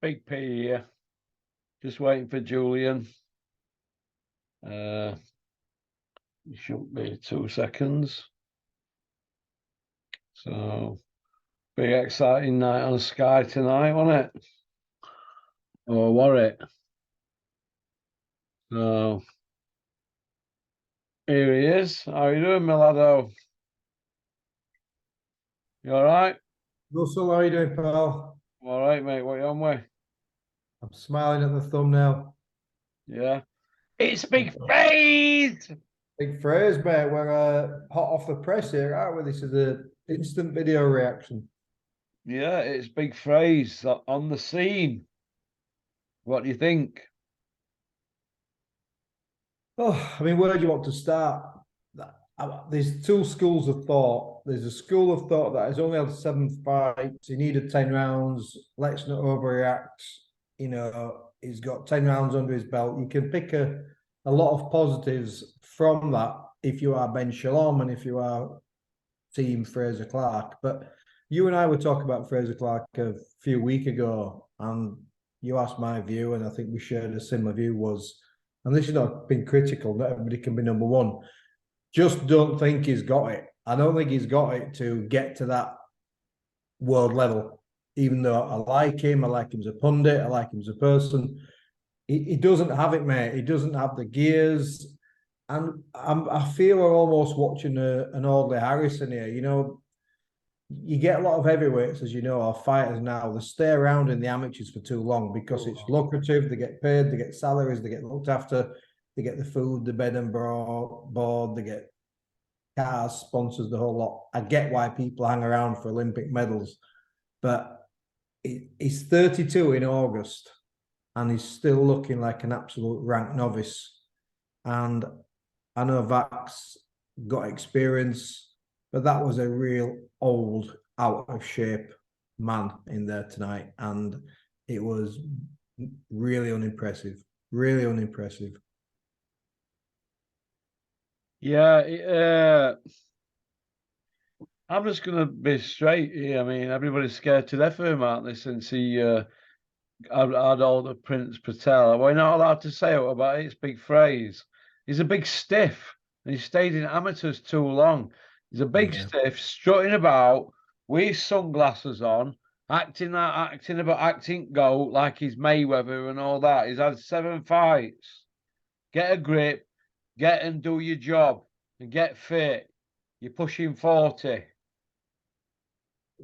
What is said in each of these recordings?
Big P here. Just waiting for Julian. It shouldn't be 2 seconds. So, big exciting night on Sky tonight, wasn't it? Or was it? So, here he is. How you doing, Milado? You all right? Russell, how are you doing, pal? All right, mate. What you on with? I'm smiling at the thumbnail. Yeah. It's Big Fraser! Big phrase, mate. We're hot off the press here, aren't we? This is an instant video reaction. Yeah, it's Big Fraser on the scene. What do you think? Oh, I mean, where do you want to start? There's two schools of thought. There's a school of thought that has only had 7 fights. He needed 10 rounds. Let's not overreact. You know, he's got 10 rounds under his belt. You can pick a lot of positives from that if you are Ben Shalom and if you are team Fraser Clarke. But you and I were talking about Fraser Clarke a few weeks ago, and you asked my view, and I think we shared a similar view was, and this is not being critical, not everybody can be number one. Just don't think he's got it. I don't think he's got it to get to that world level. Even though I like him as a pundit, I like him as a person. He doesn't have it, mate. He doesn't have the gears. And I feel we're almost watching an Audley Harrison here. You know, you get a lot of heavyweights, as you know, or fighters now, they stay around in the amateurs for too long because it's lucrative. They get paid, they get salaries, they get looked after, they get the food, the bed and board, they get cars, sponsors, the whole lot. I get why people hang around for Olympic medals, but he's 32 in August and he's still looking like an absolute rank novice. And I know Vax got experience, but that was a real old, out of shape man in there tonight. And it was really unimpressive. Really unimpressive. Yeah, I'm just going to be straight here. I mean, everybody's scared to death of him, aren't they, since he had all the Prince Patel. We're not allowed to say it about it. It's Big Phrase. He's a big stiff, and he stayed in amateurs too long. He's a big stiff, strutting about with his sunglasses on, acting goat like he's Mayweather and all that. He's had 7 fights. Get a grip, get and do your job, and get fit. You're pushing 40.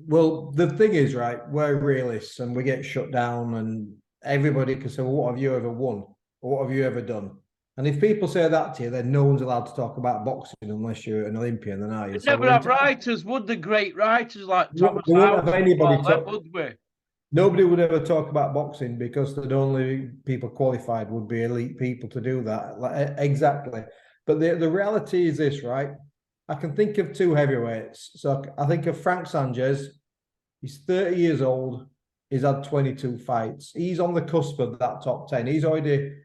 Well, the thing is, right, we're realists and we get shut down, and everybody can say, well, what have you ever won? Or what have you ever done? And if people say that to you, then no one's allowed to talk about boxing unless you're an Olympian, then are you? We'd never have writers, would the great writers like Thomas House? would we? Nobody would ever talk about boxing because the only people qualified would be elite people to do that. Exactly. But the reality is this, right? I can think of 2 heavyweights. So I think of Frank Sanchez. He's 30 years old. He's had 22 fights. He's on the cusp of that top 10. He's already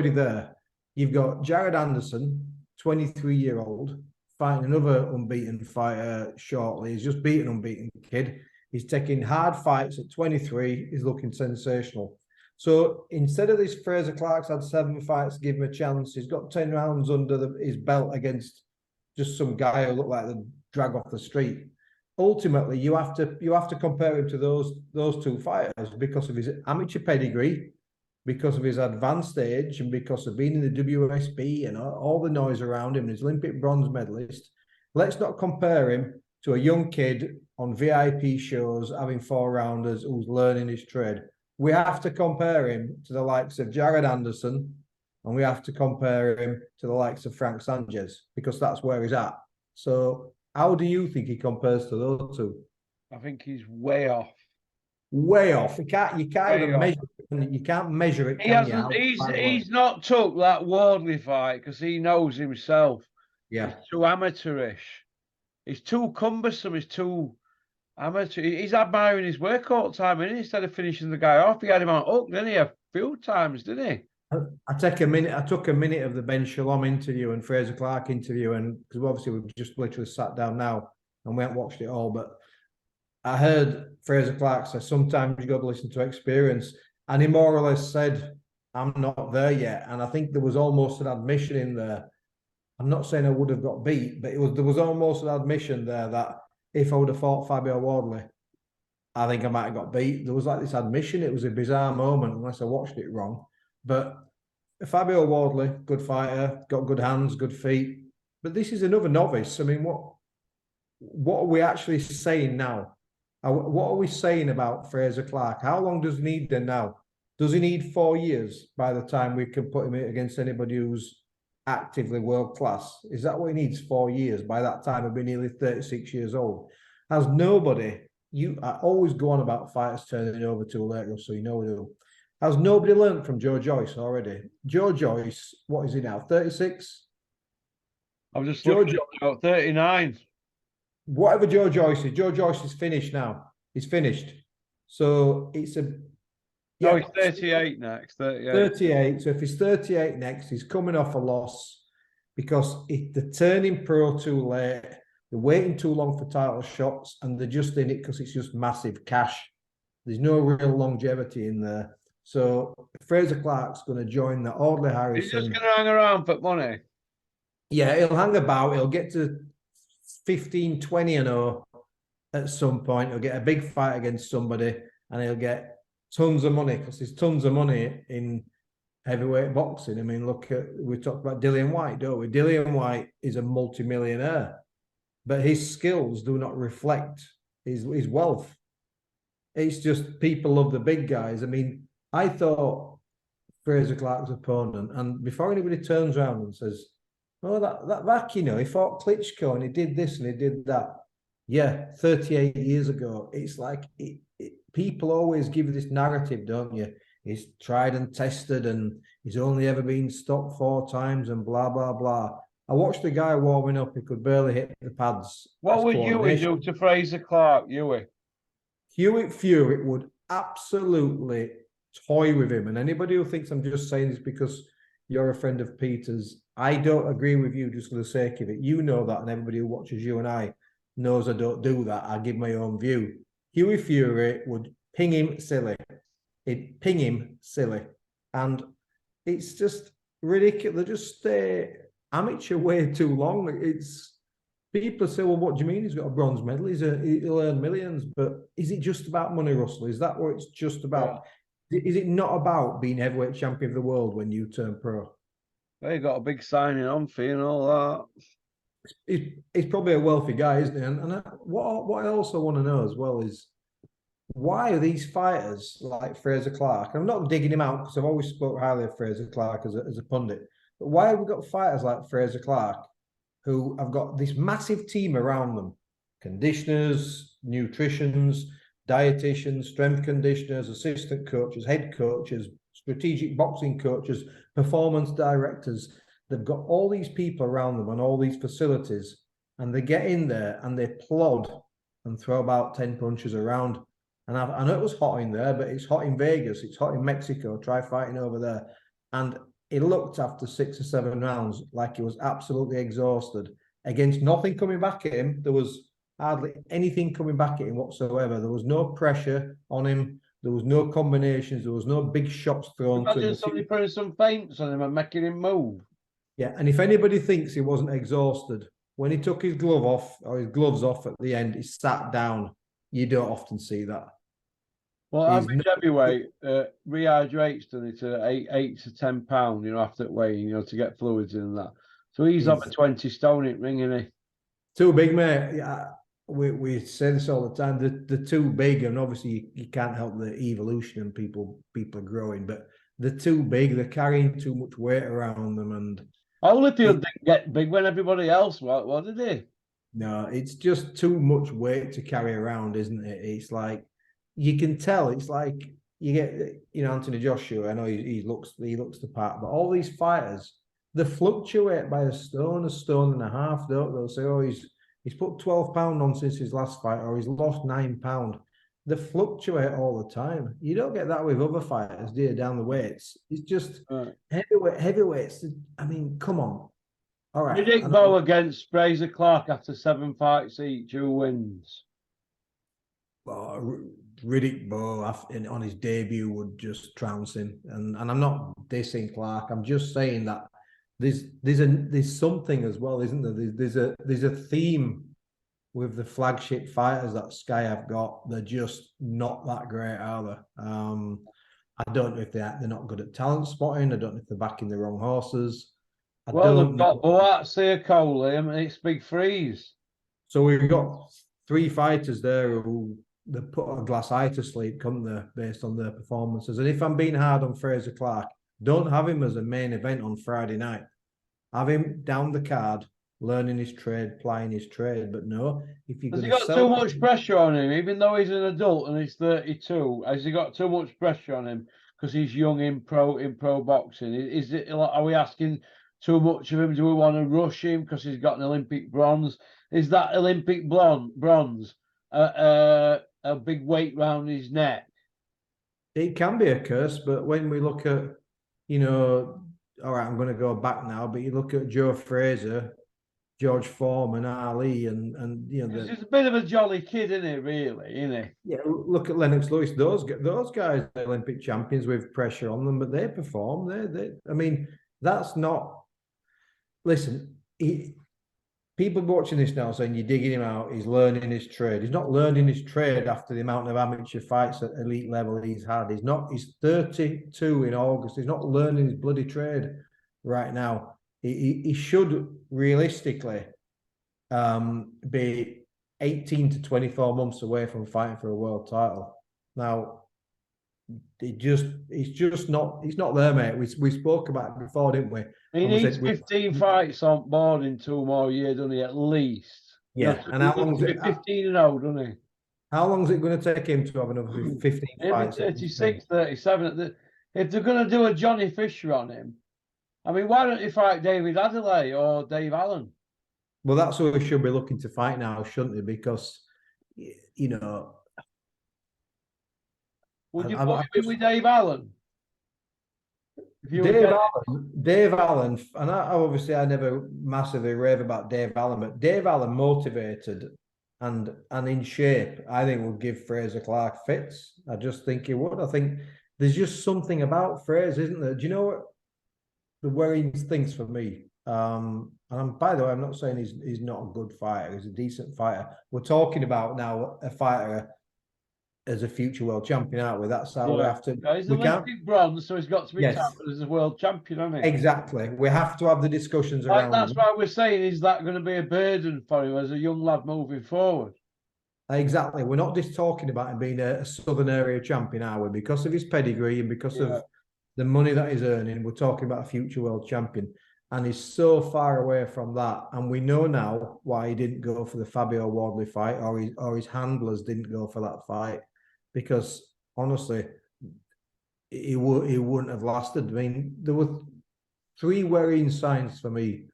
there. You've got Jared Anderson, 23-year-old, fighting another unbeaten fighter shortly. He's just beaten an unbeaten kid. He's taking hard fights at 23. He's looking sensational. So instead of this, Fraser Clarke's had 7 fights, give him a chance. He's got 10 rounds under his belt against just some guy who looked like the drag off the street. Ultimately, you have to compare him to those 2 fighters because of his amateur pedigree, because of his advanced age, and because of being in the WSB and all the noise around him, and his Olympic bronze medalist. Let's not compare him to a young kid on VIP shows having 4-rounders who's learning his trade. We have to compare him to the likes of Jared Anderson, and we have to compare him to the likes of Frank Sanchez because that's where he's at. So how do you think he compares to those 2? I think he's way off. Way off. You can't even measure it. You can't measure it. He's not took that Wardley fight because he knows himself. Yeah. He's too amateurish. He's too cumbersome. He's too amateur. He's admiring his workout time, and instead of finishing the guy off, he had him on hook, didn't he? A few times, didn't he? I took a minute of the Ben Shalom interview and Fraser Clarke interview, and because obviously we've just literally sat down now and we haven't watched it all, but I heard Fraser Clarke say sometimes you got to listen to experience, and he more or less said, "I'm not there yet." And I think there was almost an admission in there. I'm not saying I would have got beat, but there was almost an admission there that if I would have fought Fabio Wardley, I think I might have got beat. There was like this admission. It was a bizarre moment, unless I watched it wrong. But Fabio Wardley, good fighter, got good hands, good feet. But this is another novice. I mean, what are we actually saying now? What are we saying about Fraser Clarke? How long does he need then now? Does he need 4 years by the time we can put him against anybody who's actively world class? Is that what he needs? 4 years? By that time, he'll be nearly 36 years old. Has nobody, I always go on about fighters turning over too late, so you know who. Has nobody learned from Joe Joyce already? Joe Joyce, what is he now? 36? I'm just looking at 39. Whatever Joe Joyce is finished now. He's finished. So it's a No, he's 38 next. 38. 38. So if he's 38 next, he's coming off a loss because they're turning pro too late. They're waiting too long for title shots, and they're just in it because it's just massive cash. There's no real longevity in there. So Fraser Clarke's going to join the Audley Harrison. He's just going to hang around for money. Yeah, he'll hang about. He'll get to 15, 20 and 0 at some point. He'll get a big fight against somebody and he'll get tons of money because there's tons of money in heavyweight boxing. I mean, we talked about Dillian Whyte, don't we? Dillian Whyte is a multimillionaire, but his skills do not reflect his wealth. It's just people love the big guys. I mean, I thought Fraser Clarke's opponent, and before anybody turns around and says, "Oh, that he fought Klitschko and he did this and he did that." Yeah, 38 years ago. It's like people always give this narrative, don't you? He's tried and tested and he's only ever been stopped 4 times and blah, blah, blah. I watched the guy warming up. He could barely hit the pads. What would Huey do to Fraser Clarke, Huey? Hewitt Fury would absolutely toy with him. And anybody who thinks I'm just saying this because you're a friend of Peter's, I don't agree with you just for the sake of it. You know that, and everybody who watches you and I knows I don't do that. I give my own view. Huey Fury would ping him silly. He'd ping him silly. And it's just ridiculous. They just stay amateur way too long. It's people say, well, what do you mean he's got a bronze medal? He'll earn millions. But is it just about money, Russell? Is that what it's just about? Yeah. Is it not about being heavyweight champion of the world when you turn pro? They got a big signing on fee and all that. He's probably a wealthy guy, isn't he? And what I also want to know as well is why are these fighters like Fraser Clarke? I'm not digging him out because I've always spoke highly of Fraser Clarke as a pundit. But why have we got fighters like Fraser Clarke who have got this massive team around them? Conditioners, nutritionists, dietitians, strength conditioners, assistant coaches, head coaches, strategic boxing coaches, performance directors. They've got all these people around them and all these facilities, and they get in there and they plod and throw about 10 punches around. And I know it was hot in there, but it's hot in Vegas, it's hot in Mexico. Try fighting over there. And he looked after 6 or 7 rounds like he was absolutely exhausted. Against nothing coming back at him, there was hardly anything coming back at him whatsoever. There was no pressure on him. There was no combinations. There was no big shots thrown to him. Somebody putting some feints on him and making him move. Yeah, and if anybody thinks he wasn't exhausted, when he took his glove off or his gloves off at the end, he sat down. You don't often see that. Well, average heavyweight rehydrates, doesn't it, to 8 to 10 pounds, after weighing, to get fluids in and that. So he's over 20 stone in ring, isn't he? Too big, mate. Yeah, we say this all the time. They're too big, and obviously you can't help the evolution and people are growing, but they're too big. They're carrying too much weight around them, and Holyfield didn't get big when everybody else what did he? No, it's just too much weight to carry around, isn't it? It's like you can tell. It's like you get, Anthony Joshua. I know he looks the part, but all these fighters, they fluctuate by a stone and a half, don't they? They'll say, oh, he's put 12 pounds on since his last fight, or he's lost 9 pounds. They fluctuate all the time. You don't get that with other fighters, do you, down the weights? It's just heavyweights. I mean, come on. All right. Riddick Bowe against Fraser Clarke after 7 fights each. Who wins? Riddick Bowe on his debut would just trounce him. And I'm not dissing Clarke. I'm just saying that there's something as well, isn't there? There's a theme with the flagship fighters that Sky have got. They're just not that great, are they? I don't know if they're not good at talent spotting. I don't know if they're backing the wrong horses. I Well, don't they've know. got Boatsia, Liam, and it's Big Freeze. So we've got three fighters there who they put a glass eye to sleep, couldn't they, based on their performances. And if I'm being hard on Fraser Clarke, don't have him as a main event on Friday night. Have him down the card, learning his trade, plying his trade. But no, if you're Has going he to got sell too much pressure on him, even though he's an adult and he's 32? Has he got too much pressure on him because he's young in pro boxing? Is it? Are we asking too much of him? Do we want to rush him because he's got an Olympic bronze? Is that Olympic bronze a big weight round his neck? it can be a curse, but when we look at, all right, I'm going to go back now, but you look at Joe Fraser, George Foreman, Ali, and He's a bit of a jolly kid, isn't he? Really, isn't he? yeah, look at Lennox Lewis. Those guys are Olympic champions with pressure on them, but they perform. I mean, that's not. Listen, people watching this now saying you're digging him out. He's learning his trade. He's not learning his trade after the amount of amateur fights at elite level he's had. He's not. He's 32 in August. He's not learning his bloody trade right now. He should realistically be 18 to 24 months away from fighting for a world title. Now, he's not there, mate. We spoke about it before, didn't we? He needs 15 fights on board in 2 more years, doesn't he? At least. Yeah, and how long is it? 15 and 0, doesn't he? How long is it going to take him to have another 15 fights? 36, 37. If they're going to do a Johnny Fisher on him, I mean, why don't you fight David Adelaide or Dave Allen? Well, that's who we should be looking to fight now, shouldn't they? Because, would you put him in with Dave Allen? Dave Allen, and I never massively rave about Dave Allen, but Dave Allen motivated and in shape, I think would give Fraser Clarke fits. I just think he would. I think there's just something about Fraser, isn't there? Do you know what the worrying things for me? And by the way, I'm not saying he's not a good fighter. He's a decent fighter. We're talking about now a fighter as a future world champion, aren't we? That's how we have to. He's Olympic bronze, so he's got to be touted as a world champion, hasn't he? Exactly. We have to have the discussions around. That's why we're saying, is that going to be a burden for him as a young lad moving forward? Exactly. We're not just talking about him being a Southern area champion, are we? Because of his pedigree and because of the money that he's earning, we're talking about a future world champion. And he's so far away from that. And we know now why he didn't go for the Fabio Wardley fight, or his handlers didn't go for that fight. Because honestly, he wouldn't have lasted. I mean, there were 3 worrying signs for me.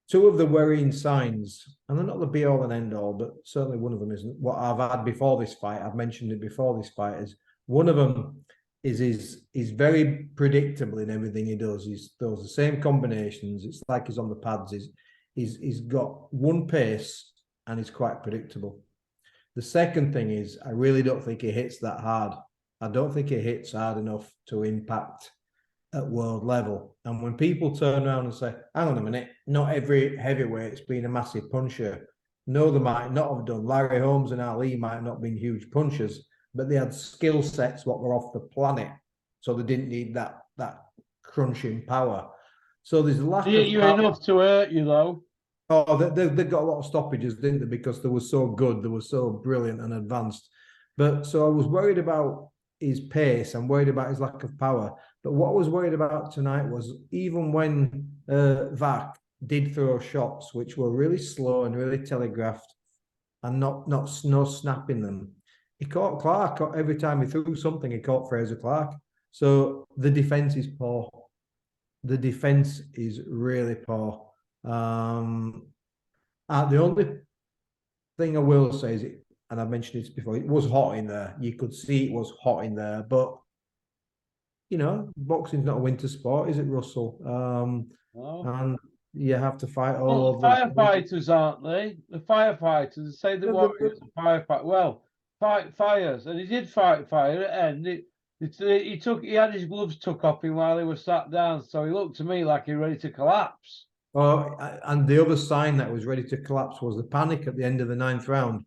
2 of the worrying signs, and they're not the be all and end all, but certainly one of them isn't what I've had before this fight. I've mentioned it before this fight. Is one of them is he's very predictable in everything he does. He does the same combinations. It's like he's on the pads. He's got one pace and he's quite predictable. The second thing is I really don't think he hits that hard. I don't think he hits hard enough to impact at world level. And when people turn around and say, hang on a minute, not every heavyweight's been a massive puncher. No, they might not have done. Larry Holmes and Ali might not have been huge punchers, but they had skill sets what were off the planet. So they didn't need that crunching power. So there's a lack of you enough to hurt you, though. Oh, they got a lot of stoppages, didn't they? Because they were so good, they were so brilliant and advanced. But so I was worried about his pace. I'm worried about his lack of power. But what I was worried about tonight was even when Vac did throw shots, which were really slow and really telegraphed, and no snapping them, he caught Clarke every time he threw something. He caught Fraser Clarke. So the defense is poor. The defense is really poor. The only thing I will say is, and I've mentioned this before, it was hot in there. You could see it was hot in there, but boxing's not a winter sport, is it, Russell? No. And you have to fight all over. Firefighters, aren't they? The firefighters say the Warriors are firefighter. Well, fight fires, and he did fight fire at the end. He had his gloves took off him while he was sat down, so he looked to me like he was ready to collapse. Oh, and the other sign that was ready to collapse was the panic at the end of the 9th round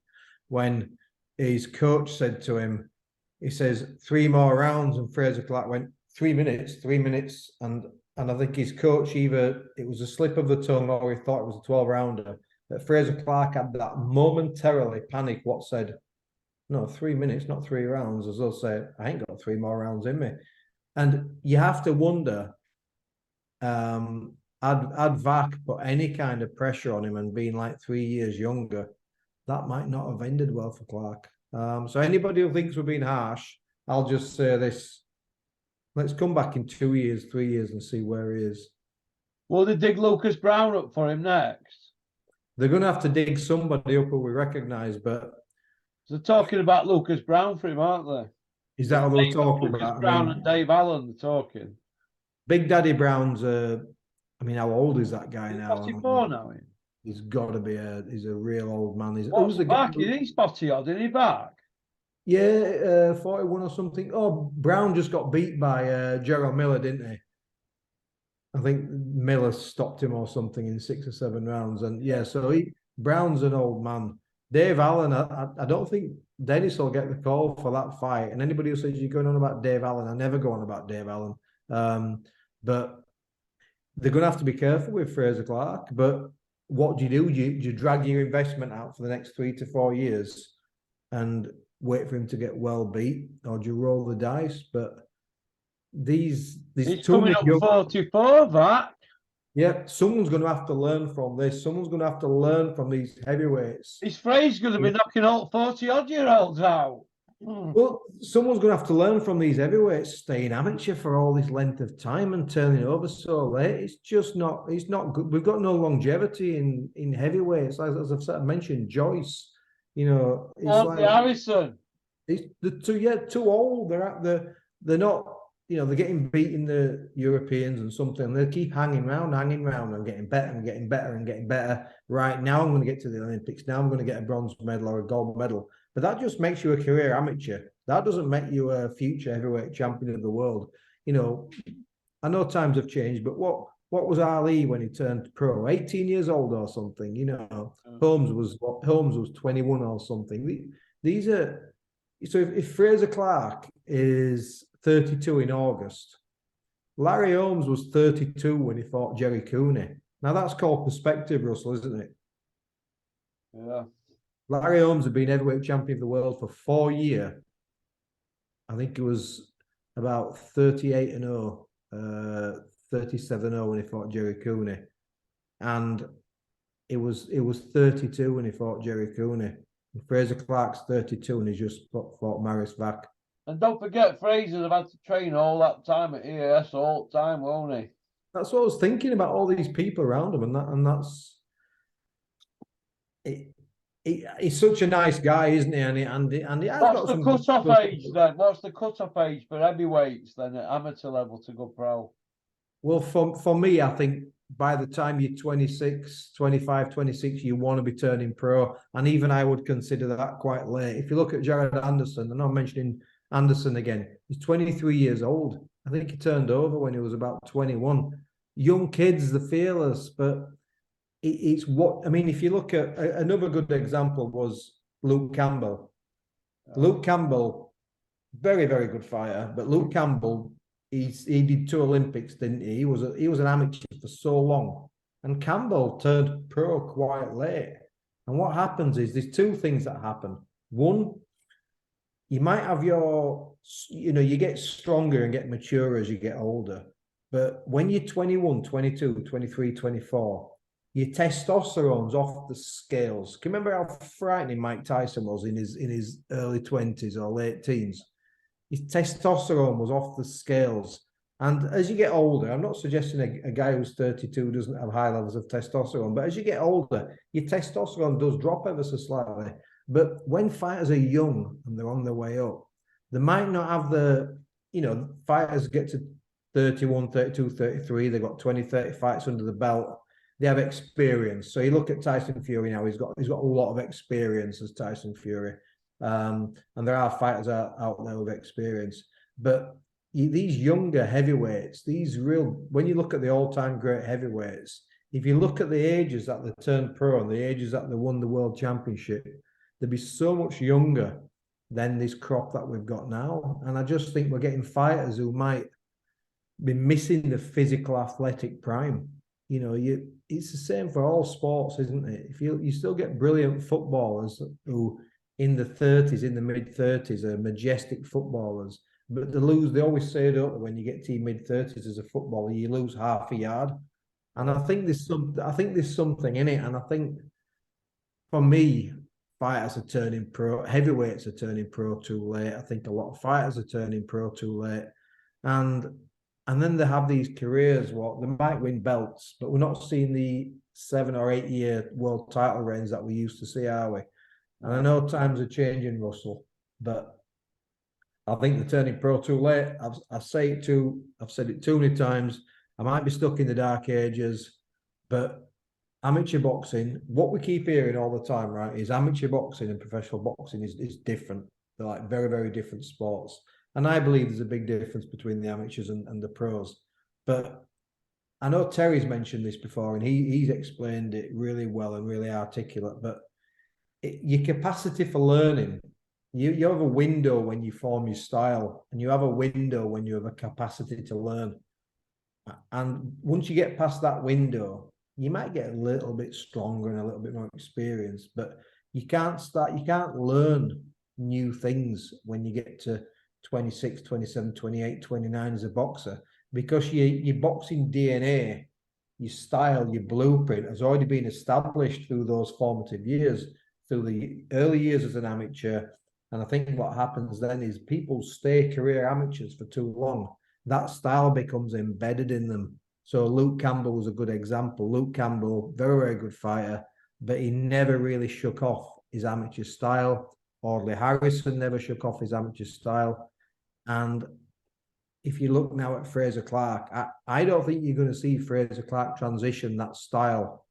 when his coach said to him, he says, 3 more rounds, and Fraser Clarke went, 3 minutes, and I think his coach, either it was a slip of the tongue or he thought it was a 12-rounder, that Fraser Clarke had that momentarily panic what said, no, 3 minutes, not 3 rounds, as they'll say, I ain't got 3 more rounds in me. And you have to wonder, had Vac put any kind of pressure on him and being like 3 years younger, that might not have ended well for Clarke. So anybody who thinks we're being harsh, I'll just say this. Let's come back in 2 years, 3 years and see where he is. Will they dig Lucas Brown up for him next? They're going to have to dig somebody up who we recognise, but... They're talking about Lucas Brown for him, aren't they? Is that what they're talking Lucas about? Brown and Dave Allen, they're talking. Big Daddy Brown's, I mean, how old is that guy now? 44 now. He's got to be he's a real old man. Who's the back? Is he spotty odd? Isn't he back? Yeah, 41 or something. Oh, Brown just got beat by Gerald Miller, didn't he? I think Miller stopped him or something in 6 or 7 rounds. And yeah, so Brown's an old man. Dave Allen, I don't think Dennis will get the call for that fight. And anybody who says you're going on about Dave Allen, I never go on about Dave Allen. But they're going to have to be careful with Fraser Clarke. But what do? Do you drag your investment out for the next 3 to 4 years and wait for him to get well beat, or do you roll the dice? But he's coming up 44, that. Yeah, someone's going to have to learn from this. Someone's going to have to learn from these heavyweights. His phrase going to be knocking all 40-odd-year-olds out. Well, someone's going to have to learn from these heavyweights staying amateur for all this length of time and turning over so late. It's just not. It's not good. We've got no longevity in heavyweights. As I've mentioned, Joyce. You know, it's like Harrison. They're too old. They're not. You know, they're getting beaten the Europeans and something. They keep hanging around and getting better and getting better and getting better. Right now, I'm going to get to the Olympics. Now I'm going to get a bronze medal or a gold medal. But that just makes you a career amateur. That doesn't make you a future heavyweight champion of the world. You know, I know times have changed, but what was Ali when he turned pro? 18 years old or something. You know, Holmes was 21 or something. These are so. If Fraser Clarke is 32 in August, Larry Holmes was 32 when he fought Jerry Cooney. Now that's called perspective, Russell, isn't it? Yeah. Larry Holmes had been heavyweight champion of the world for 4 years. I think it was about 38-0, 37-0 when he fought Jerry Cooney. And it was 32 when he fought Jerry Cooney. And Fraser Clarke's 32 and he just fought Maris Vac. And don't forget, Fraser's have had to train all that time at EAS all the time, won't he? That's what I was thinking about, all these people around him, and that's it. He's such a nice guy, isn't he? And he has What's got the some cut-off age then? What's the cut-off age for heavyweights then at amateur level to go pro? Well, for me, I think by the time you're 26, 25, 26, you want to be turning pro. And even I would consider that quite late. If you look at Jared Anderson, and I'm mentioning Anderson again, he's 23 years old. I think he turned over when he was about 21. Young kids, they're fearless, but it's what, I mean, if you look at another good example was Luke Campbell. Luke Campbell, very, very good fighter, but Luke Campbell, he did 2 Olympics, didn't he? He was an amateur for so long. And Campbell turned pro quite late. And what happens is there's 2 things that happen. One, you might have you get stronger and get mature as you get older. But when you're 21, 22, 23, 24, your testosterone's off the scales. Can you remember how frightening Mike Tyson was in his early 20s or late teens? His testosterone was off the scales. And as you get older, I'm not suggesting a guy who's 32 doesn't have high levels of testosterone, but as you get older, your testosterone does drop ever so slightly. But when fighters are young and they're on their way up, they might not have fighters get to 31, 32, 33, they've got 20, 30 fights under the belt. They have experience. So you look at Tyson Fury now, he's got a lot of experience as Tyson Fury. And there are fighters out there with experience. But these younger heavyweights, when you look at the all-time great heavyweights, if you look at the ages that they turned pro and the ages that they won the world championship, they'd be so much younger than this crop that we've got now. And I just think we're getting fighters who might be missing the physical athletic prime. You know, it's the same for all sports, isn't it? If you still get brilliant footballers who in the 30s, in the mid-30s, are majestic footballers, but they always say, don't they, when you get to your mid-30s as a footballer, you lose half a yard. And I think there's something in it. And I think for me, fighters are turning pro, heavyweights are turning pro too late. I think a lot of fighters are turning pro too late. And then they have these careers, they might win belts, but we're not seeing the 7 or 8 year world title reigns that we used to see, are we? And I know times are changing, Russell, but I think they're turning pro too late. I've said it too many times. I might be stuck in the dark ages, but amateur boxing, what we keep hearing all the time, right, is amateur boxing and professional boxing is different. They're like very, very different sports. And I believe there's a big difference between the amateurs and the pros. But I know Terry's mentioned this before, and he's explained it really well and really articulate. But your capacity for learning, you have a window when you form your style, and you have a window when you have a capacity to learn. And once you get past that window, you might get a little bit stronger and a little bit more experienced, but you can't learn new things when you get to 26, 27, 28, 29 as a boxer, because your boxing DNA, your style, your blueprint has already been established through those formative years, through the early years as an amateur. And I think what happens then is people stay career amateurs for too long. That style becomes embedded in them. So Luke Campbell was a good example. Luke Campbell, very, very good fighter, but he never really shook off his amateur style. Audley Harrison never shook off his amateur style. And if you look now at Fraser Clarke, I don't think you're going to see Fraser Clarke transition that style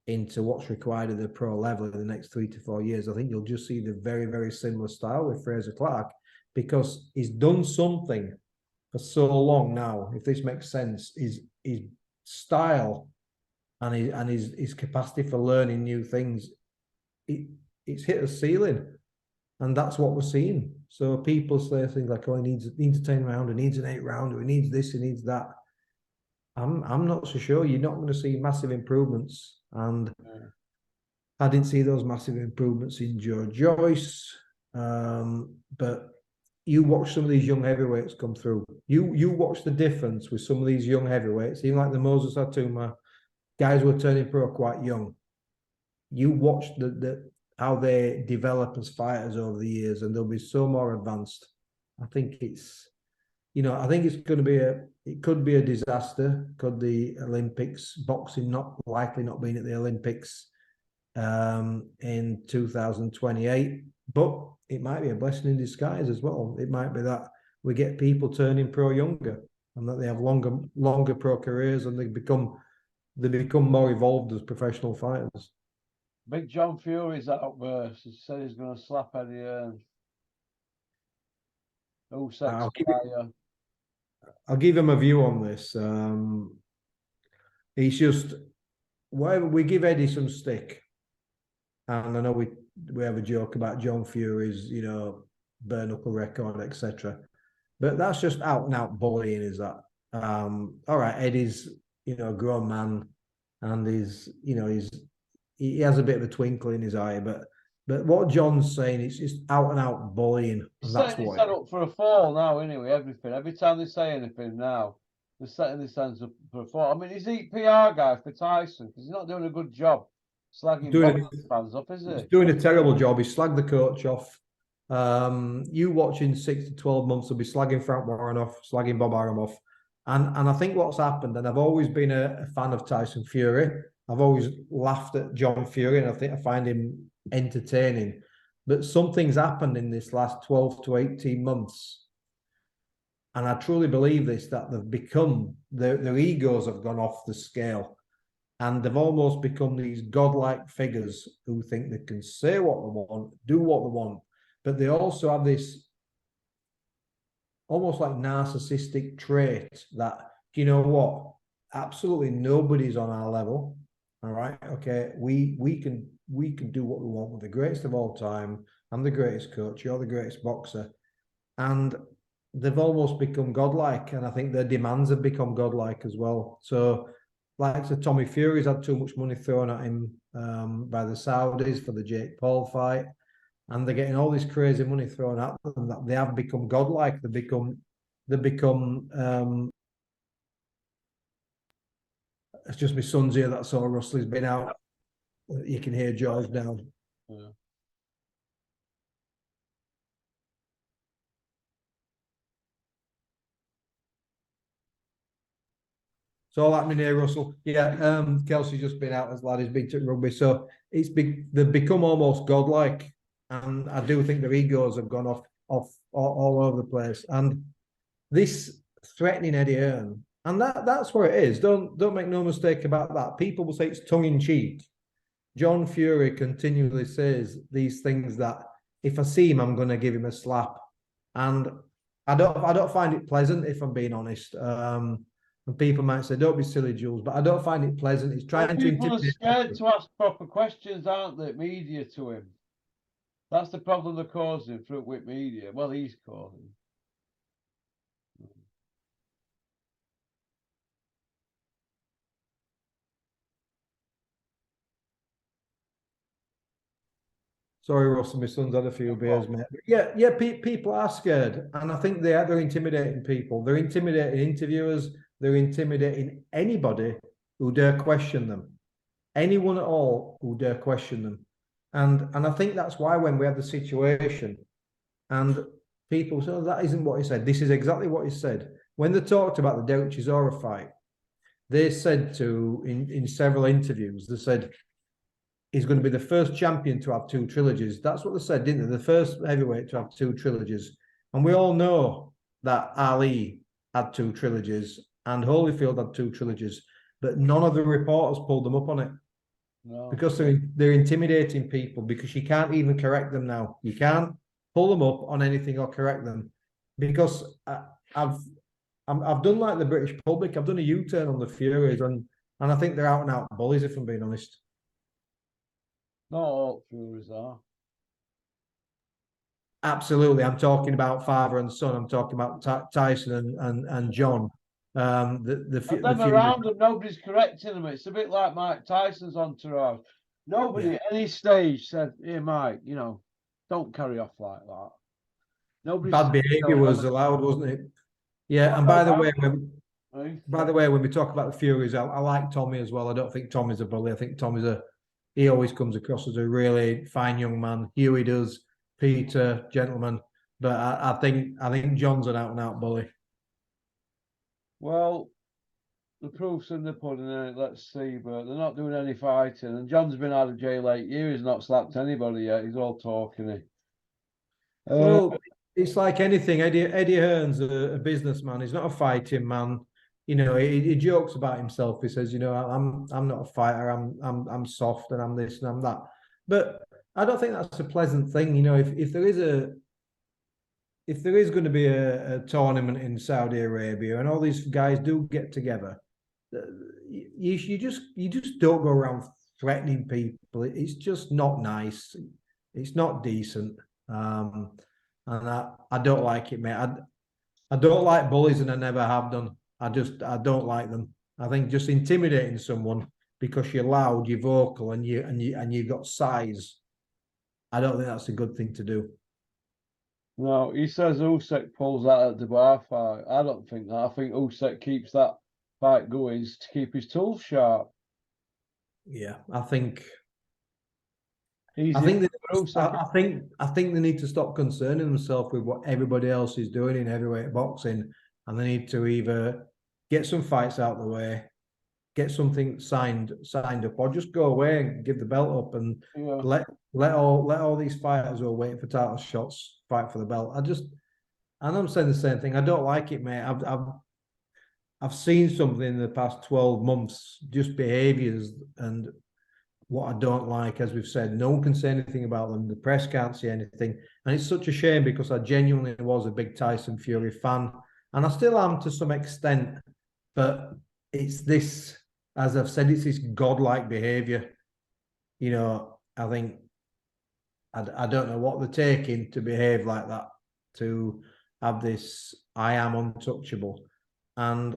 into what's required at the pro level in the next 3 to 4 years. I think you'll just see the very, very similar style with Fraser Clarke, because he's done something for so long now, if this makes sense, his style and his capacity for learning new things, it's hit a ceiling. And that's what we're seeing. So people say things like, oh, he needs a 10 rounder, he needs an 8 rounder, he needs this, he needs that. I'm not so sure. You're not going to see massive improvements. And I didn't see those massive improvements in Joe Joyce. But you watch some of these young heavyweights come through. You watch the difference with some of these young heavyweights, even like the Moses Atuma, guys who are turning pro quite young. You watch how they develop as fighters over the years, and they'll be so more advanced. I think it's going to be it could be a disaster. Could the Olympics, boxing likely not being at the Olympics in 2028, but it might be a blessing in disguise as well. It might be that we get people turning pro younger, and that they have longer pro careers, and they become more evolved as professional fighters. Big John Fury's outburst. He said he's going to slap Eddie Hearn. Who sets fire? I'll give him a view on this. He's just, we give Eddie some stick, and I know we have a joke about John Fury's, bare knuckle record, etc. But that's just out and out bullying, is that? All right, Eddie's a grown man, and he has a bit of a twinkle in his eye, but what John's saying, it's just out and out bullying. He's setting his head up for a fall now, anyway. Everything. Every time they say anything now, they're setting his head up for a fall. I mean, is he PR guy for Tyson? Because he's not doing a good job slagging fans up, is he? He's doing a terrible job. He slagged the coach off. You watching 6 to 12 months will be slagging Frank Warren off, slagging Bob Arum off. And I think what's happened, and I've always been a fan of Tyson Fury. I've always laughed at John Fury, and I find him entertaining. But something's happened in this last 12 to 18 months. And I truly believe this, that they've become, their egos have gone off the scale. And they've almost become these godlike figures who think they can say what they want, do what they want. but they also have this almost like narcissistic trait that, you know what, absolutely nobody's on our level. All right, okay, we can do what we want. We're the greatest of all time. I'm the greatest coach. You're the greatest boxer, and they've almost become godlike. And I think their demands have become godlike as well. So, like so Tommy Fury's had too much money thrown at him by the Saudis for the Jake Paul fight, and they're getting all this crazy money thrown at them that they have become godlike. They become. It's just my son's here that saw Russell's been out. You can hear George now. Yeah. So all happening here, Russell. Yeah, Kelsey's just been out as lad. He's been to rugby, so they've become almost godlike, and I do think their egos have gone off all over the place. And this threatening Eddie Hearn, and that's what it is. Don't make no mistake about that. People will say it's tongue in cheek. John Fury continually says these things that if I see him, I'm going to give him a slap, and I don't find it pleasant, if I'm being honest. And people might say, "Don't be silly, Jules," but I don't find it pleasant. He's trying to People are intimidate. scared to ask proper questions, aren't they? Media to him. That's the problem they're causing with media. Well, he's causing. Sorry, Russell, my son's had a few beers, mate. Yeah, people are scared, and I think they're intimidating people. They're intimidating interviewers. They're intimidating anybody who dare question them. Anyone at all who dare question them. And I think that's why when we had the situation and people said, oh, that isn't what he said. This is exactly what he said. When they talked about the Derek Chisora fight, they said in several interviews, they said, he's going to be the first champion to have two trilogies. That's what they said, didn't they? The first heavyweight to have two trilogies. And we all know that Ali had two trilogies and Holyfield had two trilogies, but none of the reporters pulled them up on it. No. Because they're intimidating people, because you can't even correct them now. You can't pull them up on anything or correct them, because I've done like the British public. I've done a U-turn on the Furies, and I think they're out and out bullies, if I'm being honest. Not all Furies are. Absolutely. I'm talking about father and son. I'm talking about Tyson and John. Them around them, nobody's correcting them. It's a bit like Mike Tyson's entourage. Nobody at any stage said, "Here, Mike, don't carry off like that." Nobody. Bad behaviour was allowed, wasn't it? Yeah. And by the way, when we talk about the Furies, I like Tommy as well. I don't think Tommy's a bully. I think he always comes across as a really fine young man. Huey does, Peter, gentleman. But I think John's an out and out bully. Well, the proof's in the pudding, let's see, but they're not doing any fighting. And John's been out of jail 8 years, he's not slapped anybody yet. He's all talking. Well, it's like anything. Eddie Hearn's a businessman. He's not a fighting man. He jokes about himself. He says, I'm not a fighter. I'm soft and I'm this and I'm that. But I don't think that's a pleasant thing. If there is going to be a tournament in Saudi Arabia and all these guys do get together, you just don't go around threatening people. It's just not nice. It's not decent. And I don't like it, mate. I don't like bullies, and I never have done. I don't like them. I think just intimidating someone because you're loud, you're vocal, and you got size. I don't think that's a good thing to do. No, he says Usyk pulls out at the bar fight. I don't think that. I think Usyk keeps that fight going to keep his tools sharp. Yeah, I think they need to stop concerning themselves with what everybody else is doing in heavyweight boxing, and they need to either get some fights out of the way, get something signed up, or just go away and give the belt up and let all these fighters who are waiting for title shots fight for the belt. And I'm saying the same thing. I don't like it, mate. I've seen something in the past 12 months, just behaviours, and what I don't like, as we've said, no one can say anything about them. The press can't say anything. And it's such a shame because I genuinely was a big Tyson Fury fan. And I still am to some extent. But it's this, as I've said, it's this godlike behaviour. You know, I think, I don't know what they're taking to behave like that, to have this, I am untouchable. And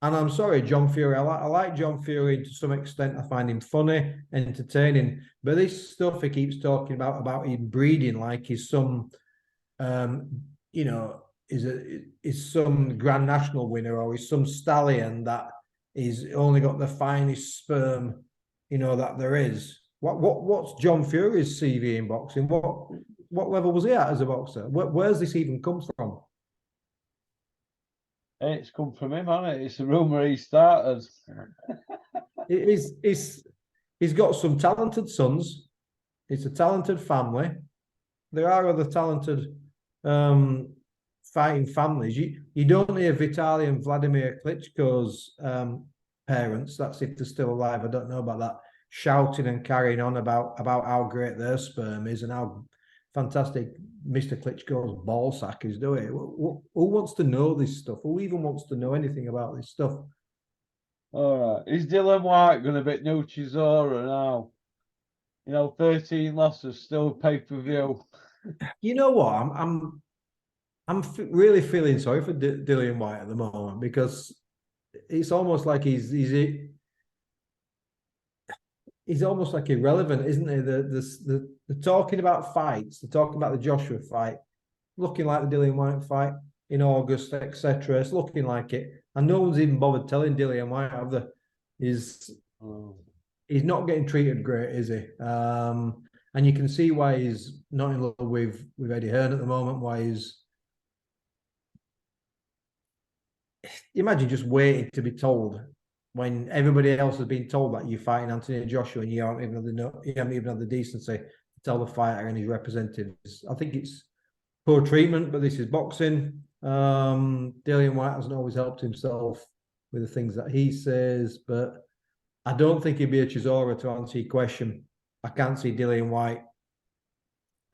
I'm sorry, John Fury. I like John Fury to some extent. I find him funny, entertaining. But this stuff he keeps talking about him breeding like he's some, you know, is some Grand National winner, or is some stallion that is only got the finest sperm, you know, that there is. What's John Fury's CV in boxing? What level was he at as a boxer? Where's this even come from? It's come from him, hasn't it? It's a rumour he started. He's got some talented sons. It's a talented family. There are other talented fighting families. You don't hear Vitaly and Vladimir Klitschko's parents, that's if they're still alive, I don't know about that, shouting and carrying on about how great their sperm is and how fantastic Mr. Klitschko's ball sack is doing. Who wants to know this stuff? Who even wants to know anything about this stuff? All right. Is Dylan White going to beat Nuchisora now? You know, 13 losses, still pay-per-view. You know what? I'm really feeling sorry for Dillian White at the moment, because it's almost like he's almost like irrelevant, isn't he? The talking about fights, the talking about the Joshua fight, looking like the Dillian White fight in August, etc. It's looking like it, and no one's even bothered telling Dillian White of he's not getting treated great, is he? And you can see why he's not in love with Eddie Hearn at the moment. Why he's, imagine just waiting to be told when everybody else has been told that you're fighting Anthony Joshua and you haven't even had the decency to tell the fighter and his representatives. I think it's poor treatment, but this is boxing. Dillian White hasn't always helped himself with the things that he says, but I don't think he'd be a Chisora, to answer your question. I can't see Dillian White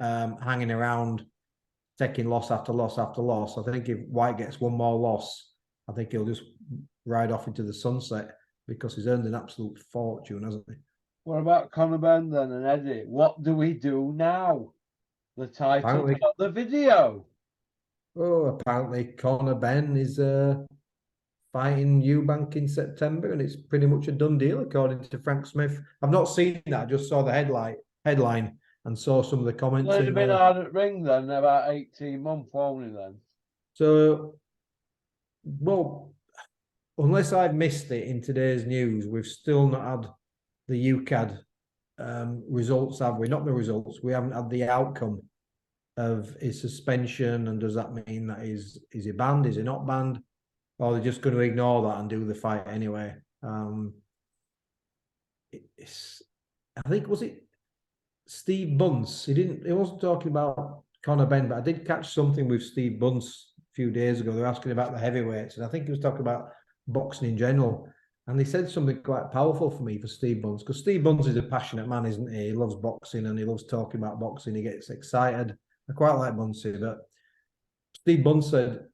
hanging around taking loss after loss after loss. I think if White gets one more loss, I think he'll just ride off into the sunset, because he's earned an absolute fortune, hasn't he? What about Conor Benn then and Eddie? What do we do now? The title got the video. Oh, apparently Conor Benn is fighting Eubank in September, and it's pretty much a done deal, according to Frank Smith. I've not seen that. I just saw the headline and saw some of the comments. It'd have been hard at ring then, about 18 months only then. So, well, unless I've missed it in today's news, we've still not had the UCAD results, have we? Not the results. We haven't had the outcome of his suspension. And does that mean that is he banned? Is he not banned? Or they're just going to ignore that and do the fight anyway? I think, was it Steve Bunce? He wasn't talking about Conor Benn, but I did catch something with Steve Bunce a few days ago. They're asking about the heavyweights, and I think he was talking about boxing in general. And they said something quite powerful for me for Steve Bunce, because Steve Bunce is a passionate man, isn't he? He loves boxing and he loves talking about boxing. He gets excited. I quite like Buncey, but Steve Bunce said,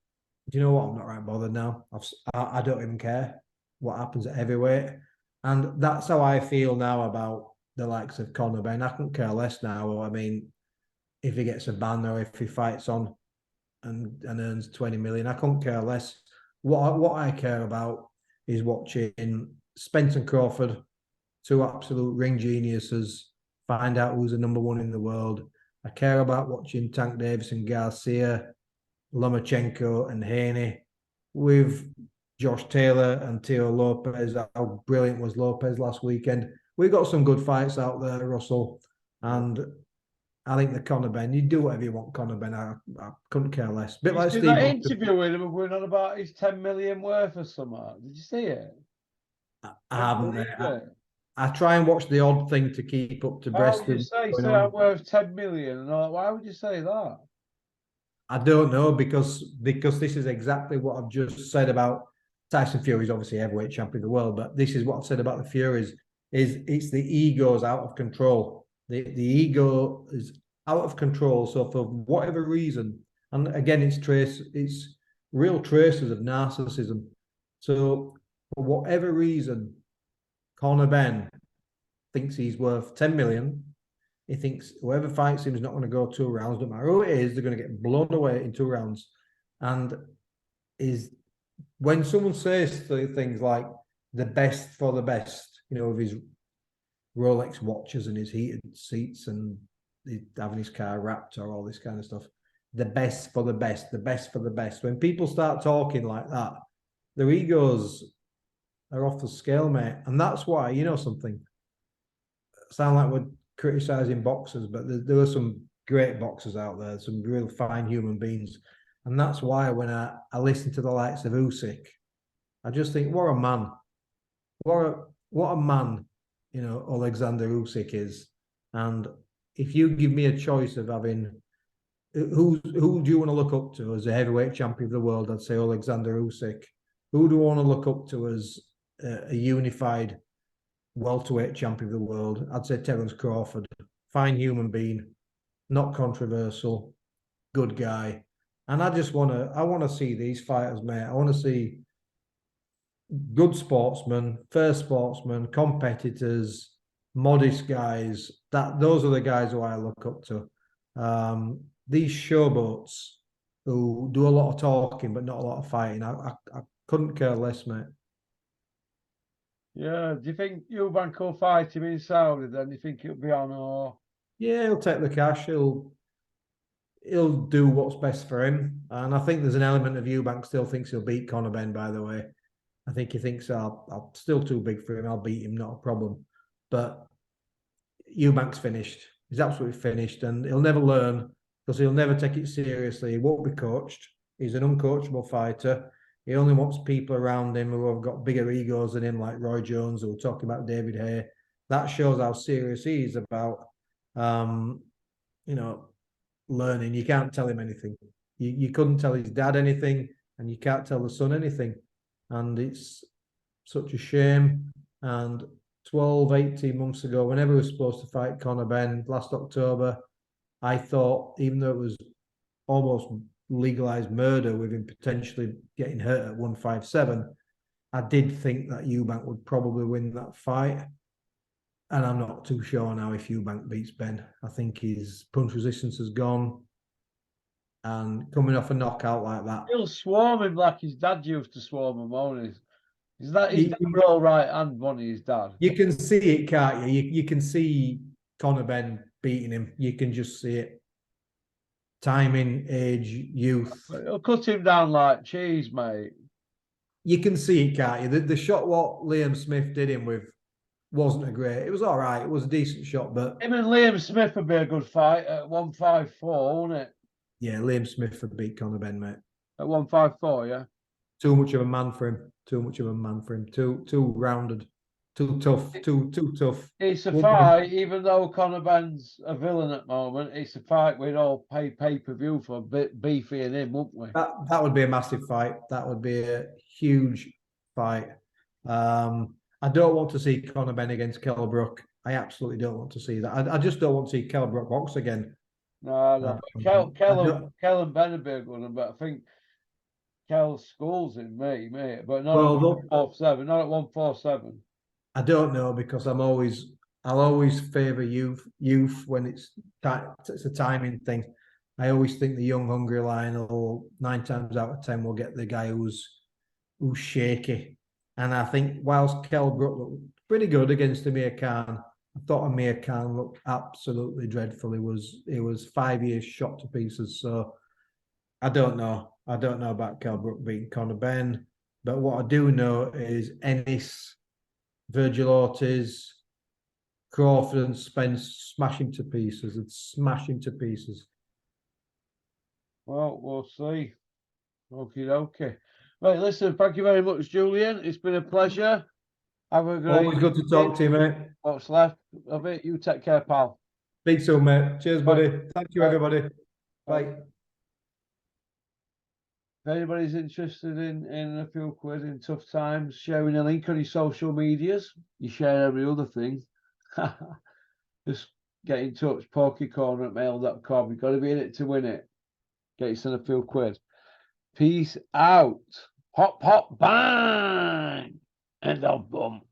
do you know what? I'm not right bothered now. I don't even care what happens at heavyweight. And that's how I feel now about the likes of Conor Benn. I couldn't care less now. I mean, if he gets a ban or if he fights on and earns 20 million, I couldn't care less. What I care about is watching Spence and Crawford, two absolute ring geniuses, find out who's the number one in the world. I care about watching Tank Davis and Garcia, Lomachenko and Haney, with Josh Taylor and Teo Lopez. How brilliant was Lopez last weekend? We got some good fights out there, Russell. And I think the Conor Benn, you do whatever you want, Conor Benn. I couldn't care less. Bit like Steve. That interview with him going on about his 10 million worth or something. Did you see it? I haven't. I try and watch the odd thing to keep up to breast. Why would you say I'm worth 10 million? And why would you say that? I don't know, because this is exactly what I've just said about Tyson Fury. Is obviously heavyweight champion of the world, but this is what I've said about the Furies. is it's the ego's out of control. The ego is out of control. So for whatever reason, and again, it's real traces of narcissism. So for whatever reason, Conor Benn thinks he's worth 10 million. He thinks whoever fights him is not going to go 2 rounds. No matter who it is, they're going to get blown away in 2 rounds. And is when someone says things like the best for the best, you know, of his Rolex watches and his heated seats and having his car wrapped or all this kind of stuff, the best for the best, the best for the best. When people start talking like that, their egos are off the scale, mate. And that's why, you know, something sound like we're criticizing boxers, but there are some great boxers out there, some real fine human beings. And that's why when I listen to the likes of Usyk, I just think, what a man. What a man, you know, Alexander Usyk is. And if you give me a choice of having who do you want to look up to as a heavyweight champion of the world, I'd say Alexander Usyk. Who do you want to look up to as a unified welterweight champion of the world? I'd say Terence Crawford. Fine human being, not controversial, good guy. And I want to see these fighters, mate. I want to see good sportsmen, fair sportsmen, competitors, modest guys. Those are the guys who I look up to. These showboats who do a lot of talking but not a lot of fighting, I couldn't care less, mate. Yeah, do you think Eubank will fight him in Saudi then? Do you think it'll be on or? Yeah, he'll take the cash. He'll do what's best for him. And I think there's an element of Eubank still thinks he'll beat Conor Benn, by the way. I think he thinks I'm still too big for him. I'll beat him, not a problem. But Eubank's finished. He's absolutely finished, and he'll never learn because he'll never take it seriously. He won't be coached. He's an uncoachable fighter. He only wants people around him who have got bigger egos than him, like Roy Jones, who were talking about David Hay. That shows how serious he is about, you know, learning. You can't tell him anything. You couldn't tell his dad anything, and you can't tell the son anything. And it's such a shame. And 12, 18 months ago, whenever we were supposed to fight Conor Benn last October, I thought, even though it was almost legalized murder with him potentially getting hurt at 157, I did think that Eubank would probably win that fight. And I'm not too sure now if Eubank beats Benn. I think his punch resistance has gone. And coming off a knockout like that, He'll swarm him like his dad used to swarm him, won't he? Is that his real right hand, wasn't he, his dad? You can see it, can't you? You can see Conor Benn beating him. You can just see it. Timing, age, youth. He'll cut him down like cheese, mate. You can see it, can't you? The shot what Liam Smith did him with wasn't a great. It was all right. It was a decent shot, but him and Liam Smith would be a good fight at 154, wouldn't it? Yeah, Liam Smith would beat Conor Benn, mate. At 154, yeah. Too much of a man for him. Too much of a man for him. Too rounded. Too tough. Too tough. It's a fight, even though Conor Benn's a villain at the moment. It's a fight we'd all pay-per-view for beefy and him, wouldn't we? That would be a massive fight. That would be a huge fight. I don't want to see Conor Benn against Kell Brook. I absolutely don't want to see that. I just don't want to see Kell Brook box again. No. Kell and Benn would be a good one, but I think Kell schools him, mate. But not at 147. Not at 147. I don't know because I'll always favour youth when it's a timing thing. I always think the young hungry lion will 9 times out of 10 will get the guy who's shaky. And I think whilst Kell Brook looked pretty good against Amir Khan, I thought Amir Khan looked absolutely dreadful. He was 5 years shot to pieces. So I don't know. I don't know about Kell Brook beating Conor Benn. But what I do know is Ennis, Virgil Ortiz, Crawford and Spence smash him to pieces and smash him to pieces. Well, we'll see. Okie dokie. Right, listen, thank you very much, Julian. It's been a pleasure. Have a great Always good to talk to you, mate. What's left of it? You take care, pal. Speak soon, mate. Cheers, buddy. Thank you, everybody. Bye. If anybody's interested in a few quid in tough times, sharing a link on your social medias, you share every other thing. Just get in touch, pokecorner@mail.com. You've got to be in it to win it. Get yourself a few quid. Peace out. Pop, pop, bang. End of bum.